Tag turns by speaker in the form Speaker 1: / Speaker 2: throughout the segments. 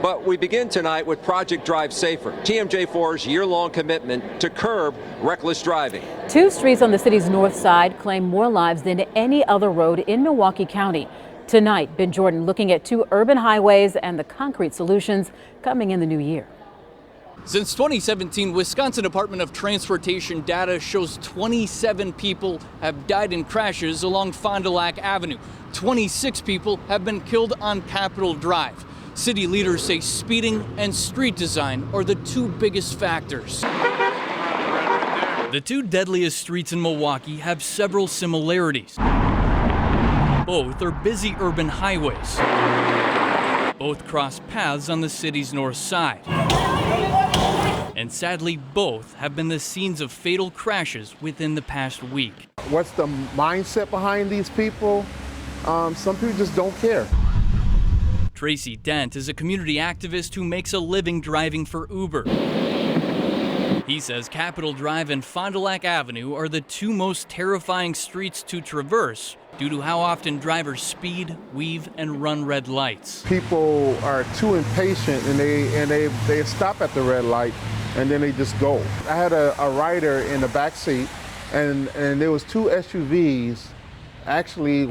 Speaker 1: But we begin tonight with Project Drive Safer, TMJ4's year-long commitment to curb reckless driving.
Speaker 2: 2 streets on the city's north side claim more lives than any other road in Milwaukee County. Tonight, Ben Jordan looking at 2 urban highways and the concrete solutions coming in the new year.
Speaker 3: Since 2017, Wisconsin Department of Transportation data shows 27 people have died in crashes along Fond du Lac Avenue. 26 people have been killed on Capitol Drive. City leaders say speeding and street design are the 2 biggest factors. The 2 deadliest streets in Milwaukee have several similarities. Both are busy urban highways. Both cross paths on the city's north side. And sadly, both have been the scenes of fatal crashes within the past week.
Speaker 4: What's the mindset behind these people? Some people just don't care.
Speaker 3: Tracy Dent is a community activist who makes a living driving for Uber. He says Capitol Drive and Fond du Lac Avenue are the 2 most terrifying streets to traverse due to how often drivers speed, weave, and run red lights.
Speaker 4: People are too impatient and they stop at the red light and then they just go. I had a rider in the back seat and there was 2 SUVs actually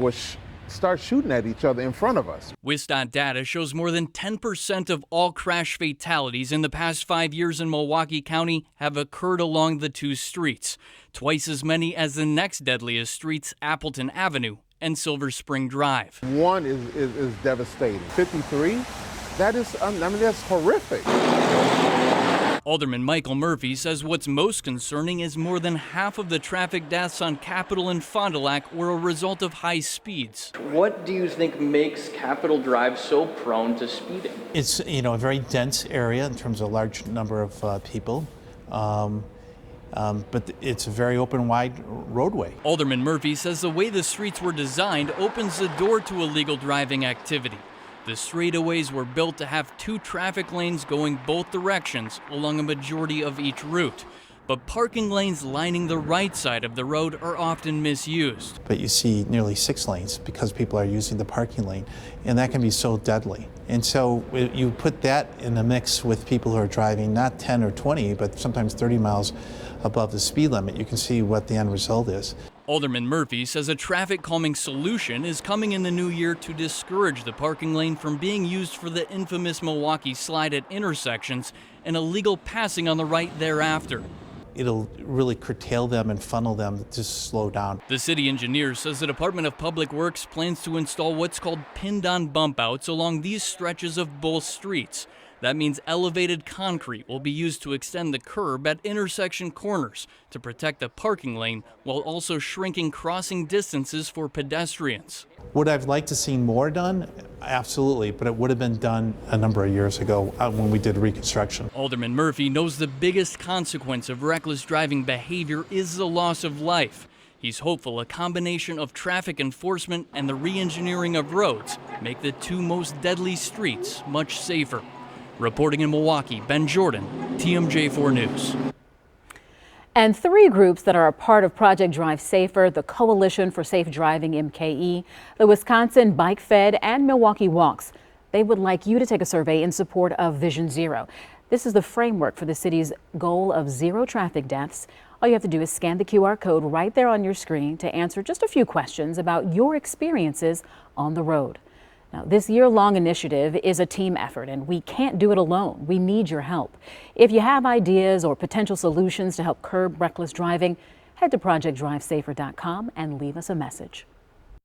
Speaker 4: start shooting at each other in front of us.
Speaker 3: WISDOT data shows more than 10% of all crash fatalities in the past 5 years in Milwaukee County have occurred along the 2 streets, twice as many as the next deadliest streets, Appleton Avenue and Silver Spring Drive.
Speaker 4: 1 is devastating. 53, that's horrific.
Speaker 3: Alderman Michael Murphy says what's most concerning is more than half of the traffic deaths on Capitol and Fond du Lac were a result of high speeds.
Speaker 5: What do you think makes Capitol Drive so prone to speeding?
Speaker 6: It's a very dense area in terms of a large number of people, but it's a very open, wide roadway.
Speaker 3: Alderman Murphy says the way the streets were designed opens the door to illegal driving activity. The straightaways were built to have 2 traffic lanes going both directions along a majority of each route. But parking lanes lining the right side of the road are often misused.
Speaker 6: But you see nearly 6 lanes because people are using the parking lane, and that can be so deadly. And so you put that in the mix with people who are driving not 10 or 20, but sometimes 30 miles above the speed limit, you can see what the end result is.
Speaker 3: Alderman Murphy says a traffic calming solution is coming in the new year to discourage the parking lane from being used for the infamous Milwaukee slide at intersections and illegal passing on the right thereafter.
Speaker 6: It'll really curtail them and funnel them to slow down.
Speaker 3: The city engineer says the Department of Public Works plans to install what's called pinned-on bump outs along these stretches of both streets. That means elevated concrete will be used to extend the curb at intersection corners to protect the parking lane while also shrinking crossing distances for pedestrians.
Speaker 6: Would I've liked to see more done? Absolutely, but it would have been done a number of years ago when we did reconstruction.
Speaker 3: Alderman Murphy knows the biggest consequence of reckless driving behavior is the loss of life. He's hopeful a combination of traffic enforcement and the re-engineering of roads make the 2 most deadly streets much safer. Reporting in Milwaukee, Ben Jordan, TMJ4 News.
Speaker 2: And 3 groups that are a part of Project Drive Safer, the Coalition for Safe Driving MKE, the Wisconsin Bike Fed, and Milwaukee Walks. They would like you to take a survey in support of Vision Zero. This is the framework for the city's goal of 0 traffic deaths. All you have to do is scan the QR code right there on your screen to answer just a few questions about your experiences on the road. Now, this year-long initiative is a team effort, and we can't do it alone. We need your help. If you have ideas or potential solutions to help curb reckless driving, head to projectdrivesafer.com and leave us a message.